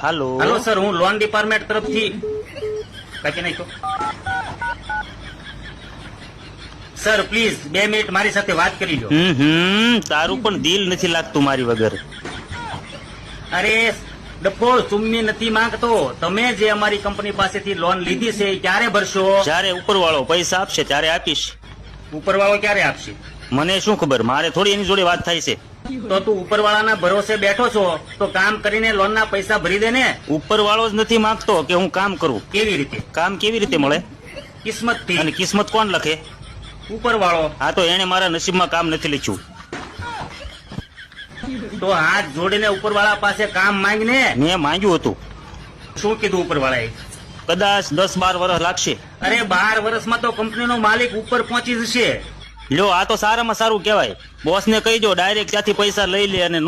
હાલો hello sir, હું loan department તરફથી કાકી નાખો. સર પ્લીઝ 2 મિનિટ મારી સાથે વાત કરી લો. તારું પણ દિલ નથી લાગતું મારી વગર. અરે ડફોળ, ચુમ્મી નથી માંગતો. તમે જે અમારી કંપની પાસેથી લોન લીધી છે એ ક્યારે ભરશો? જ્યારે ઉપરવાળો પૈસા આપશે ત્યારે આપીશ. ઉપરવાળો ક્યારે આપશે? મને શું ખબર, મારે થોડી એની જોડે વાત થાય છે. તો તું ઉપરવાળાના ભરોસે બેઠો છો તો કામ કરીને લોનના પૈસા ભરી દે ને. ઉપરવાળો જ નથી માંગતો કે હું કામ કરું. કેવી રીતે? કામ કેવી રીતે મળે? કિસ્મતથી. અને કિસ્મત કોણ લખે? ઉપરવાળો. હા, તો એને મારા નસીબમાં કામ નથી લખ્યું. તો હાથ જોડીને ઉપરવાળા પાસે કામ માંગને. મેં માંગ્યું હતું. શું કીધું ઉપરવાળાએ? કદાચ 10-12 વર્ષ લાગશે. અરે 12 વર્ષમાં તો કંપનીનો માલિક ઉપર પહોંચી જશે. લ્યો, આ તો સારામાં સારું કહેવાય. બોસને કહી દો ડાયરેક્ટ ત્યાંથી પૈસા લઈ લે અને